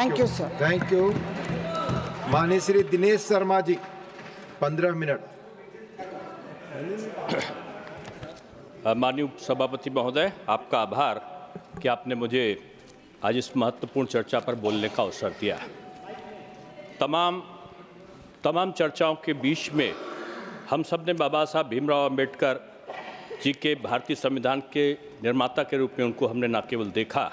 Thank you sir. Thank you. माननीय Shri Dinesh Sharma ji 15 minute. माननीय सभापति महोदय, आपका आभार कि आपने मुझे आज इस महत्वपूर्ण चर्चा पर बोलने का अवसर दिया। तमाम चर्चाओं के बीच में हम सब ने बाबा साहब भीमराव अंबेडकर जी के भारतीय संविधान के निर्माता के रूप में उनको हमने न केवल देखा,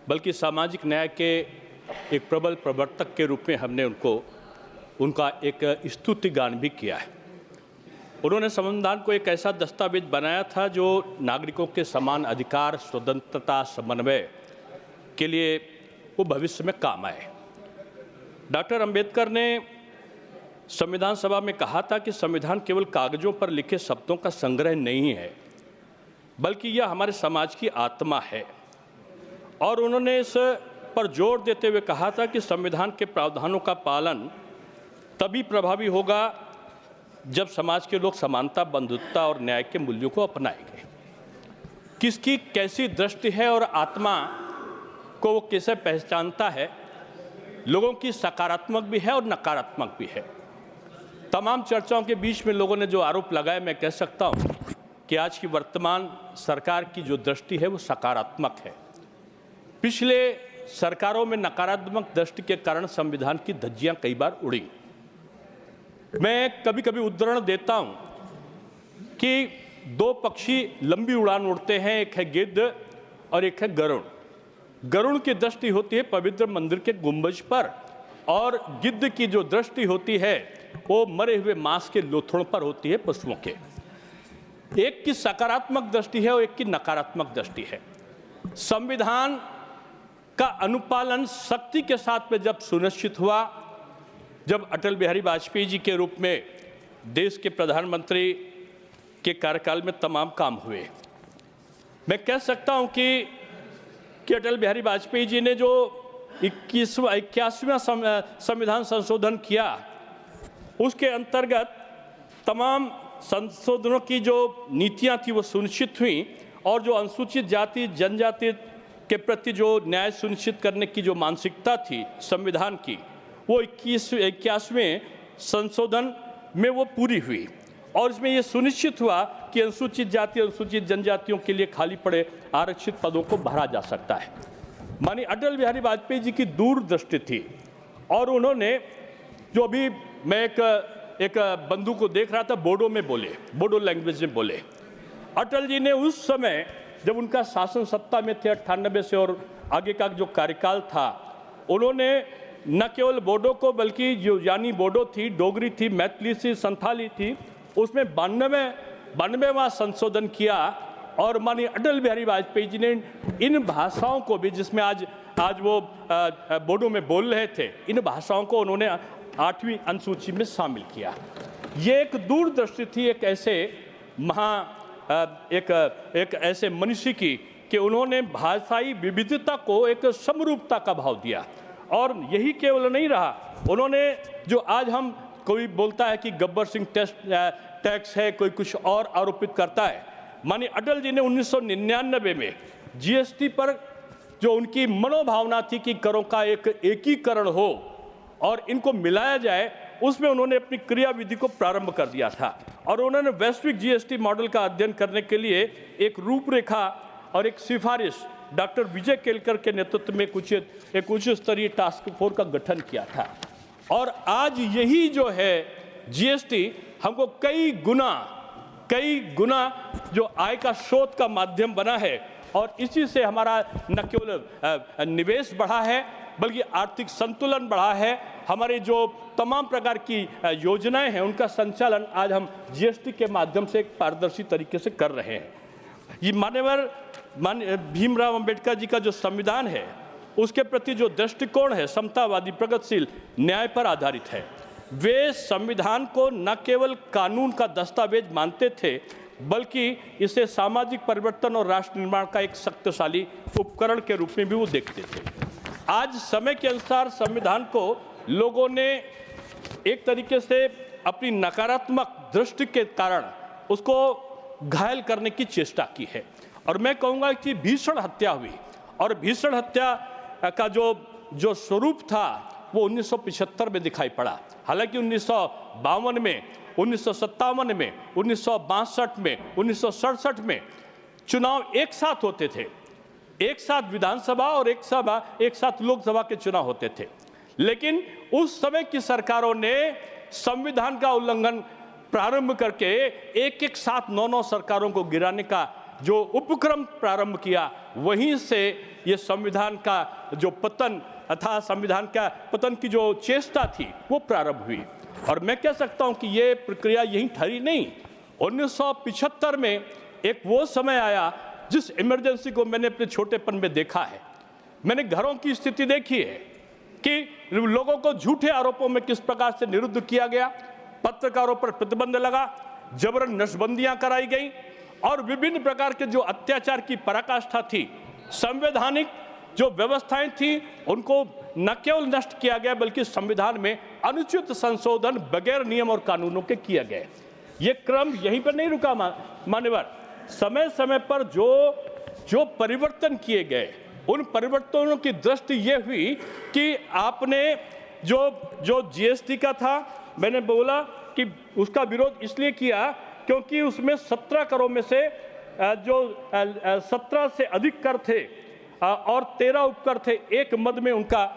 बल्कि सामाजिक न्याय के एक प्रबल प्रवर्तक के रूप में हमने उनका एक स्तुति गान भी किया है। उन्होंने संविधान को एक ऐसा दस्तावेज बनाया था जो नागरिकों के समान अधिकार, स्वतंत्रता, समन्वय के लिए वो भविष्य में काम आए। डॉक्टर अंबेडकर ने संविधान सभा में कहा था कि संविधान केवल कागजों पर लिखे शब्दों का संग्रह नहीं है, बल्कि यह हमारे समाज की आत्मा है। और उन्होंने इस पर जोर देते हुए कहा था कि संविधान के प्रावधानों का पालन तभी प्रभावी होगा जब समाज के लोग समानता, बंधुत्वता और न्याय के मूल्यों को अपनाएंगे। किसकी कैसी दृष्टि है और आत्मा को वो कैसे पहचानता है, लोगों की सकारात्मक भी है और नकारात्मक भी है। तमाम चर्चाओं के बीच में लोगों ने जो आरोप लगाए, मैं कह सकता हूं कि आज की वर्तमान सरकार की जो दृष्टि है वो सकारात्मक है। पिछले सरकारों में नकारात्मक दृष्टि के कारण संविधान की धज्जियां कई बार उड़ी। मैं कभी कभी उदाहरण देता हूं कि दो पक्षी लंबी उड़ान उड़ते हैं, एक है गिद्ध और एक है गरुड़। गरुड़ की दृष्टि होती है पवित्र मंदिर के गुंबज पर, और गिद्ध की जो दृष्टि होती है वो मरे हुए मांस के लोथड़ों पर होती है, पशुओं के। एक की सकारात्मक दृष्टि है और एक की नकारात्मक दृष्टि है। संविधान का अनुपालन सख्ती के साथ में जब सुनिश्चित हुआ, जब अटल बिहारी वाजपेयी जी के रूप में देश के प्रधानमंत्री के कार्यकाल में तमाम काम हुए, मैं कह सकता हूं कि अटल बिहारी वाजपेयी जी ने जो 81वां संविधान संशोधन किया, उसके अंतर्गत तमाम संशोधनों की जो नीतियां थी वो सुनिश्चित हुई, और जो अनुसूचित जाति जनजाति के प्रति जो न्याय सुनिश्चित करने की जो मानसिकता थी संविधान की, वो 81वें संशोधन में वो पूरी हुई। और इसमें ये सुनिश्चित हुआ कि अनुसूचित जाति, अनुसूचित जनजातियों के लिए खाली पड़े आरक्षित पदों को भरा जा सकता है। माननीय अटल बिहारी वाजपेयी जी की दूरदृष्टि थी, और उन्होंने जो अभी मैं एक बंधु को देख रहा था, बोडो में बोले, बोडो लैंग्वेज में बोले। अटल जी ने उस समय जब उनका शासन सत्ता में थे 98 से और आगे का जो कार्यकाल था, उन्होंने न केवल बोडो को बल्कि जो यानी बोडो थी, डोगरी थी, मैथिली थी, संथाली थी, उसमें 92वां संशोधन किया। और माननीय अटल बिहारी वाजपेयी जी ने इन भाषाओं को भी, जिसमें आज वो बोडो में बोल रहे थे, इन भाषाओं को उन्होंने 8वीं अनुसूची में शामिल किया। ये एक दूरदृष्टि थी एक ऐसे एक ऐसे मनुष्य की कि उन्होंने भाषाई विविधता को एक समरूपता का भाव दिया। और यही केवल नहीं रहा, उन्होंने जो आज हम कोई बोलता है कि गब्बर सिंह टैक्स है, कोई कुछ और आरोपित करता है, माननीय अटल जी ने 1999 में जीएसटी पर जो उनकी मनोभावना थी कि करों का एक एकीकरण हो और इनको मिलाया जाए, उसमें उन्होंने अपनी क्रियाविधि को प्रारंभ कर दिया था। और उन्होंने वैश्विक जीएसटी मॉडल का अध्ययन करने के लिए एक रूपरेखा और एक सिफारिश डॉक्टर विजय केलकर के नेतृत्व में एक उच्च स्तरीय टास्क फोर्स का गठन किया था। और आज यही जो है जीएसटी हमको कई गुना जो आय का स्रोत का माध्यम बना है, और इसी से हमारा न केवल निवेश बढ़ा है बल्कि आर्थिक संतुलन बढ़ा है। हमारे जो तमाम प्रकार की योजनाएं हैं उनका संचालन आज हम जीएसटी के माध्यम से एक पारदर्शी तरीके से कर रहे हैं। ये माननीय भीमराव अंबेडकर जी का जो संविधान है उसके प्रति जो दृष्टिकोण है समतावादी, प्रगतिशील, न्याय पर आधारित है। वे संविधान को न केवल कानून का दस्तावेज मानते थे बल्कि इसे सामाजिक परिवर्तन और राष्ट्र निर्माण का एक शक्तिशाली उपकरण के रूप में भी वो देखते थे। आज समय के अनुसार संविधान को लोगों ने एक तरीके से अपनी नकारात्मक दृष्टि के कारण उसको घायल करने की चेष्टा की है। और मैं कहूँगा कि भीषण हत्या हुई, और भीषण हत्या का जो जो स्वरूप था वो 1975 में दिखाई पड़ा। हालांकि 1952 में, 1957 में, 1962 में, 1967 में चुनाव एक साथ होते थे, एक साथ विधानसभा और एक साथ लोकसभा के चुनाव होते थे। लेकिन उस समय की सरकारों ने संविधान का उल्लंघन प्रारंभ करके एक साथ 9 सरकारों को गिराने का जो उपक्रम प्रारंभ किया, वहीं से ये संविधान का जो पतन अथवा संविधान का पतन की जो चेष्टा थी वो प्रारंभ हुई। और मैं कह सकता हूं कि ये प्रक्रिया यहीं ठहरी नहीं। 1975 में एक वो समय आया जिस इमरजेंसी को मैंने अपने छोटेपन में देखा है। मैंने घरों की स्थिति देखी है कि लोगों को झूठे आरोपों में किस प्रकार से निरुद्ध किया गया, पत्रकारों पर प्रतिबंध लगा, जबरन नसबंदियां कराई गई और विभिन्न प्रकार के जो अत्याचार की पराकाष्ठा थी, संवैधानिक जो व्यवस्थाएं थी उनको न केवल नष्ट किया गया बल्कि संविधान में अनुचित संशोधन बगैर नियम और कानूनों के किया गया। ये क्रम यहीं पर नहीं रुका मान्यवर। समय समय पर जो परिवर्तन किए गए, उन परिवर्तनों की दृष्टि ये हुई कि आपने जो जीएसटी का था, मैंने बोला कि उसका विरोध इसलिए किया क्योंकि उसमें 17 करों में से जो 17 से अधिक कर थे और 13 उपकर थे, एक मद में उनका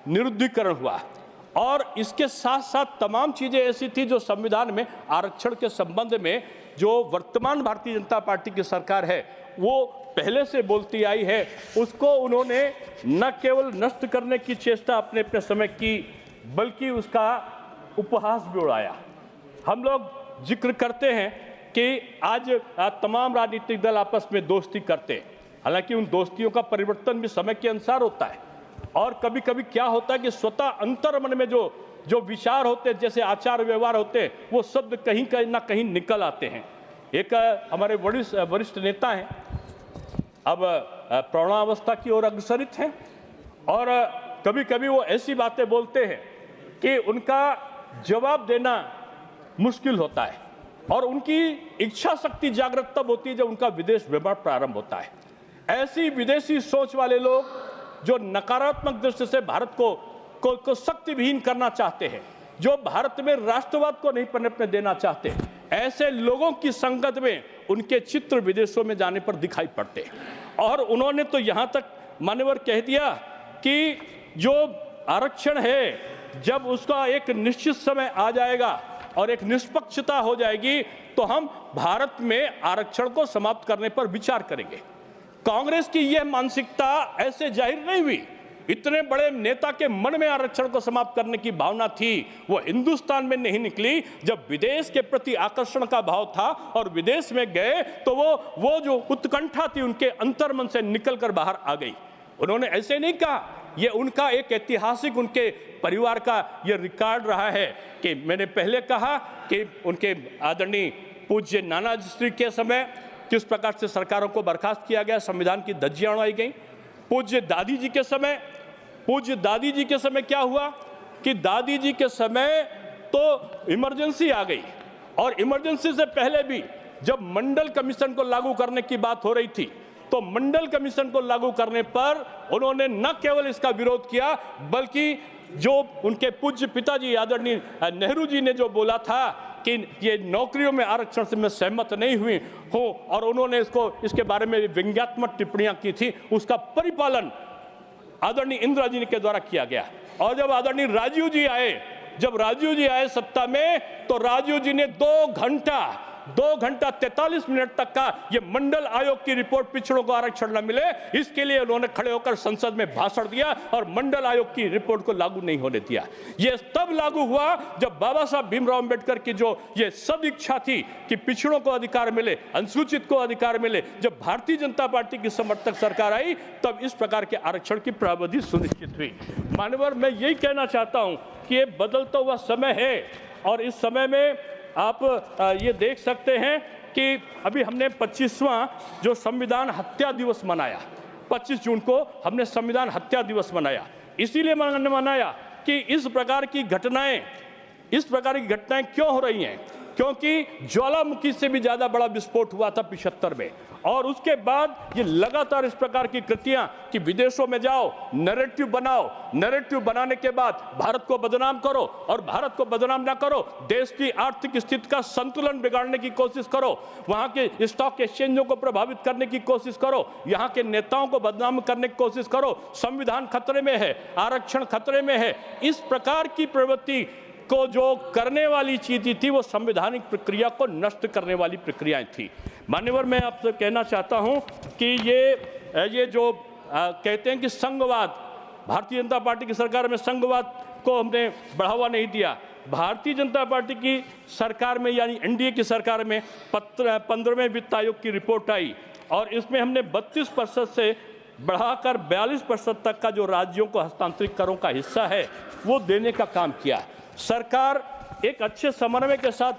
निरुद्धीकरण हुआ। और इसके साथ साथ तमाम चीजें ऐसी थी जो संविधान में आरक्षण के संबंध में जो वर्तमान भारतीय जनता पार्टी की सरकार है वो पहले से बोलती आई है, उसको उन्होंने न केवल नष्ट करने की चेष्टा अपने अपने समय की बल्कि उसका उपहास भी उड़ाया। हम लोग जिक्र करते हैं कि आज तमाम राजनीतिक दल आपस में दोस्ती करते हैं, हालांकि उन दोस्तियों का परिवर्तन भी समय के अनुसार होता है। और कभी कभी क्या होता है कि स्वतः अंतर्मन में जो विचार होते हैं, जैसे आचार व्यवहार होते हैं, वो शब्द कहीं ना कहीं निकल आते हैं। एक हमारे वरिष्ठ नेता हैं, अब प्रौढ़ावस्था की ओर अग्रसरित हैं और कभी कभी वो ऐसी बातें बोलते हैं कि उनका जवाब देना मुश्किल होता है और उनकी इच्छा शक्ति जागृत तब होती है जब उनका विदेश भ्रमण प्रारंभ होता है। ऐसी विदेशी सोच वाले लोग जो नकारात्मक दृष्टि से भारत को शक्ति विहीन करना चाहते हैं, जो भारत में राष्ट्रवाद को नहीं पनपने देना चाहते, ऐसे लोगों की संगत में उनके चित्र विदेशों में जाने पर दिखाई पड़ते हैं। और उन्होंने तो यहां तक मान्यवर कह दिया कि जो आरक्षण है जब उसका एक निश्चित समय आ जाएगा और एक निष्पक्षता हो जाएगी तो हम भारत में आरक्षण को समाप्त करने पर विचार करेंगे। कांग्रेस की यह मानसिकता ऐसे जाहिर नहीं हुई। इतने बड़े नेता के मन में आरक्षण को समाप्त करने की भावना थी, वो हिंदुस्तान में नहीं निकली। जब विदेश के प्रति आकर्षण का भाव था और विदेश में गए तो वो जो उत्कंठा थी उनके अंतर्मन से निकलकर बाहर आ गई। उन्होंने ऐसे नहीं कहा, ये उनका एक ऐतिहासिक उनके परिवार का ये रिकॉर्ड रहा है कि मैंने पहले कहा कि उनके आदरणीय पूज्य नानाजी के समय किस प्रकार से सरकारों को बर्खास्त किया गया, संविधान की धज्जियां उड़ाई गई। पूज्य दादी जी के समय क्या हुआ कि दादी जी के समय तो इमरजेंसी आ गई और इमरजेंसी से पहले भी जब मंडल कमीशन को लागू करने की बात हो रही थी तो मंडल कमीशन को लागू करने पर उन्होंने न केवल इसका विरोध किया बल्कि जो उनके पूज्य पिताजी आदरणीय नेहरू जी ने जो बोला था कि ये नौकरियों में आरक्षण से मैं सहमत नहीं हुई हूं और उन्होंने इसके बारे में व्यंग्यात्मक टिप्पणियां की थी, उसका परिपालन आदरणीय इंदिरा जी के द्वारा किया गया। और जब आदरणीय राजीव जी आए सत्ता में तो राजीव जी ने 2 घंटा 43 मिनट तक का ये मंडल आयोग की रिपोर्ट पिछड़ों को आरक्षण न मिले इसके लिए उन्होंने खड़े होकर संसद में भाषण दिया और मंडल आयोग की रिपोर्ट को लागू नहीं होने दिया। ये तब लागू हुआ जब बाबा साहब भीमराव अंबेडकर की जो ये सब इच्छा थी कि पिछड़ों को अधिकार मिले, अनुसूचित को अधिकार मिले, जब भारतीय जनता पार्टी की समर्थक सरकार आई तब इस प्रकार के आरक्षण की प्रावधि सुनिश्चित हुई। मानवर, मैं यही कहना चाहता हूं कि ये बदलता हुआ समय है और इस समय में आप ये देख सकते हैं कि अभी हमने 25वां जो संविधान हत्या दिवस मनाया, 25 जून को हमने संविधान हत्या दिवस मनाया। इसीलिए मनाया कि इस प्रकार की घटनाएं क्यों हो रही हैं? क्योंकि ज्वालामुखी से भी ज्यादा बड़ा विस्फोट हुआ था 75 में और उसके बाद ये लगातार इस प्रकार की कृतियां कि विदेशों में जाओ, नैरेटिव बनाओ, नैरेटिव बनाने के बाद भारत को बदनाम करो, और भारत को बदनाम ना करो, देश की आर्थिक स्थिति का संतुलन बिगाड़ने की कोशिश करो, वहां के स्टॉक एक्सचेंजों को प्रभावित करने की कोशिश करो, यहां के नेताओं को बदनाम करने की कोशिश करो, संविधान खतरे में है, आरक्षण खतरे में है। इस प्रकार की प्रवृत्ति को जो करने वाली चीजें थी वो संवैधानिक प्रक्रिया को नष्ट करने वाली प्रक्रियाएं थी। मान्यवर, मैं आपसे कहना चाहता हूं कि ये जो कहते हैं कि संघवाद, भारतीय जनता पार्टी की सरकार में संघवाद को हमने बढ़ावा नहीं दिया। भारतीय जनता पार्टी की सरकार में यानी एनडीए की सरकार में 15वें वित्त आयोग की रिपोर्ट आई और इसमें हमने 32% से बढ़ाकर 42% तक का जो राज्यों को हस्तांतरित करों का हिस्सा है वो देने का काम किया। सरकार एक अच्छे समन्वय के साथ,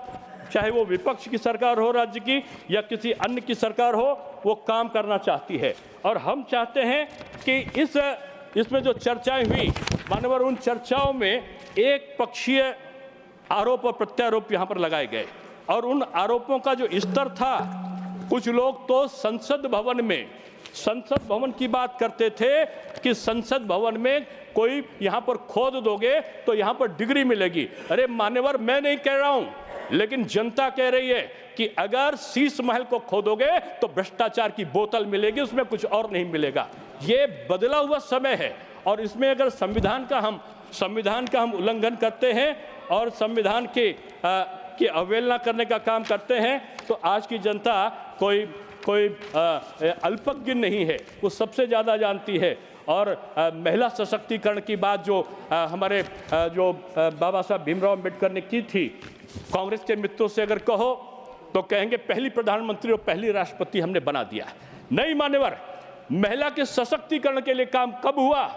चाहे वो विपक्ष की सरकार हो राज्य की या किसी अन्य की सरकार हो, वो काम करना चाहती है। और हम चाहते हैं कि इसमें जो चर्चाएं हुई मानवर, उन चर्चाओं में एक पक्षीय आरोप और प्रत्यारोप यहाँ पर लगाए गए और उन आरोपों का जो स्तर था, कुछ लोग तो संसद भवन की बात करते थे कि संसद भवन में कोई यहाँ पर खोद दोगे तो यहाँ पर डिग्री मिलेगी। अरे मान्यवर, मैं नहीं कह रहा हूँ, लेकिन जनता कह रही है कि अगर शीश महल को खोदोगे तो भ्रष्टाचार की बोतल मिलेगी, उसमें कुछ और नहीं मिलेगा। ये बदला हुआ समय है और इसमें अगर संविधान का हम उल्लंघन करते हैं और संविधान की अवहेलना करने का काम करते हैं तो आज की जनता कोई अल्पज्ञ नहीं है, वो सबसे ज़्यादा जानती है। और महिला सशक्तिकरण की बात जो हमारे बाबा साहब भीमराव अम्बेडकर ने की थी, कांग्रेस के मित्रों से अगर कहो तो कहेंगे पहली प्रधानमंत्री और पहली राष्ट्रपति हमने बना दिया। नहीं मान्यवर, महिला के सशक्तिकरण के लिए काम कब हुआ?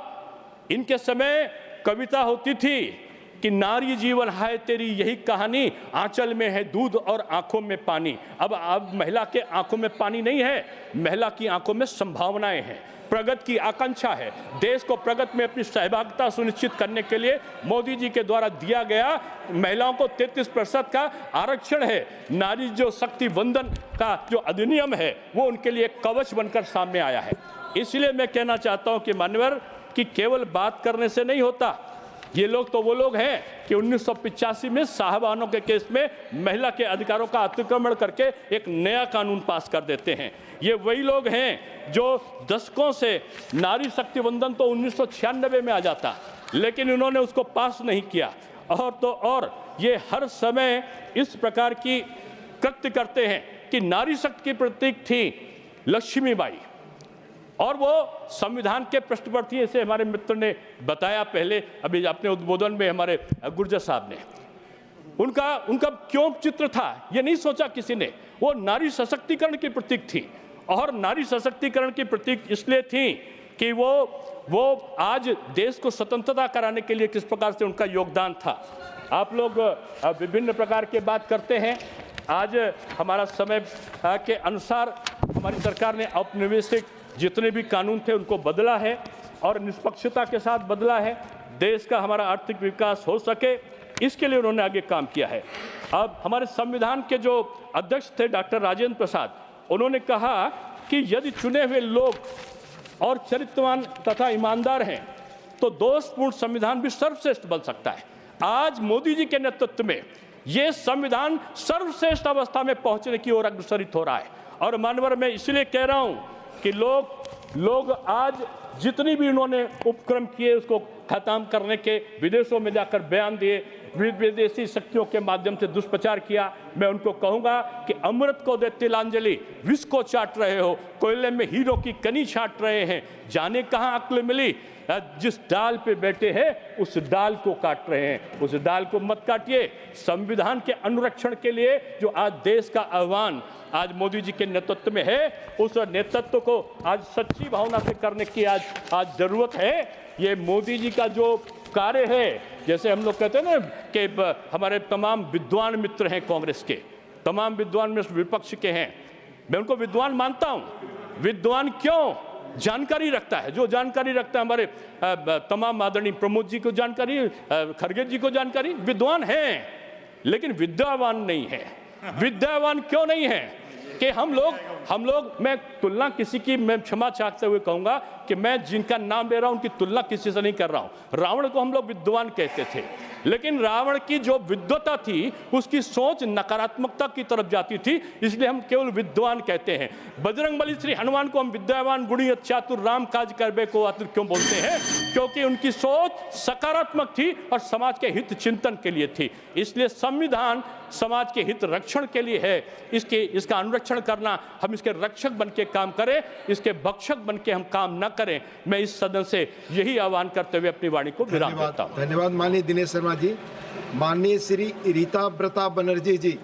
इनके समय कविता होती थी कि नारी जीवन है तेरी यही कहानी, आंचल में है दूध और आंखों में पानी। अब महिला के आंखों में पानी नहीं है, महिला की आंखों में संभावनाएं हैं, प्रगति की आकांक्षा है। देश को प्रगति में अपनी सहभागिता सुनिश्चित करने के लिए मोदी जी के द्वारा दिया गया महिलाओं को 33% का आरक्षण है। नारी जो शक्ति वंदन का जो अधिनियम है वो उनके लिए कवच बनकर सामने आया है। इसलिए मैं कहना चाहता हूं कि मान्यवर, कि केवल बात करने से नहीं होता। ये लोग तो वो लोग हैं कि 1985 में साहबानों के केस में महिला के अधिकारों का अतिक्रमण करके एक नया कानून पास कर देते हैं। ये वही लोग हैं जो दशकों से नारी शक्ति वंदन तो 1996 में आ जाता, लेकिन इन्होंने उसको पास नहीं किया। और ये हर समय इस प्रकार की कृत्य करते हैं कि नारी शक्ति की प्रतीक थी लक्ष्मीबाई और वो संविधान के पृष्ठ पर थी, ऐसे हमारे मित्र ने बताया पहले अभी अपने उद्बोधन में, हमारे गुर्जर साहब ने। उनका क्यों चित्र था ये नहीं सोचा किसी ने। वो नारी सशक्तिकरण की प्रतीक थी और नारी सशक्तिकरण की प्रतीक इसलिए थी कि वो आज देश को स्वतंत्रता कराने के लिए किस प्रकार से उनका योगदान था। आप लोग विभिन्न प्रकार के बात करते हैं। आज हमारा समय के अनुसार हमारी सरकार ने औपनिवेशिक जितने भी कानून थे उनको बदला है और निष्पक्षता के साथ बदला है। देश का हमारा आर्थिक विकास हो सके इसके लिए उन्होंने आगे काम किया है। अब हमारे संविधान के जो अध्यक्ष थे डॉक्टर राजेंद्र प्रसाद, उन्होंने कहा कि यदि चुने हुए लोग और चरित्रवान तथा ईमानदार हैं तो दोषपूर्ण संविधान भी सर्वश्रेष्ठ बन सकता है। आज मोदी जी के नेतृत्व में ये संविधान सर्वश्रेष्ठ अवस्था में पहुंचने की ओर अग्रसरित हो रहा है। और मानवर, मैं इसलिए कह रहा हूं कि लोग आज जितनी भी उन्होंने उपक्रम किए उसको खत्म करने के, विदेशों में जाकर बयान दिए, विदेशी शक्तियों के माध्यम से दुष्प्रचार किया, मैं उनको कहूंगा कि अमृत को दे तिलांजलि, विष को चाट रहे हो, कोयले में हीरो की कनी छाट रहे हैं, जाने कहाँ अक्ल मिली, जिस डाल पे बैठे हैं उस डाल को काट रहे हैं, उस डाल को मत काटिए। संविधान के अनुरक्षण के लिए जो आज देश का आह्वान आज मोदी जी के नेतृत्व में है, उस नेतृत्व को आज सच्ची भावना से करने की आज जरूरत है। ये मोदी जी का जो कार्य है, जैसे हम लोग कहते हैं ना कि हमारे तमाम विद्वान मित्र हैं कांग्रेस के, तमाम विद्वान मित्र विपक्ष के हैं, मैं उनको विद्वान मानता हूं। विद्वान क्यों? जानकारी रखता है। जो जानकारी रखता है, हमारे तमाम आदरणीय प्रमोद जी को जानकारी, खरगे जी को जानकारी, विद्वान हैं लेकिन विद्यावान नहीं है। विद्यावान क्यों नहीं है कि हम लोग हम लोग, मैं तुलना किसी की, मैं क्षमा चाहते हुए कहूंगा कि मैं जिनका नाम ले रहा हूं उनकी तुलना किसी से नहीं कर रहा हूं। रावण को हम लोग विद्वान कहते थे, लेकिन रावण की जो विद्वता थी उसकी सोच नकारात्मकता की तरफ जाती थी, इसलिए हम केवल विद्वान कहते हैं। बजरंगबली श्री हनुमान को हम विद्यावान गुणी चातुर राम काज करबे को आतुर क्यों बोलते हैं? क्योंकि उनकी सोच सकारात्मक थी और समाज के हित चिंतन के लिए थी। इसलिए संविधान समाज के हित रक्षण के लिए है, इसका अनुरक्षण करना, हम इसके रक्षक बन के काम करें, इसके भक्षक बन के हम काम न करें। मैं इस सदन से यही आह्वान करते हुए अपनी वाणी को विराम देता हूं। धन्यवाद माननीय दिनेश शर्मा जी। माननीय श्री रीता ब्रता बनर्जी जी।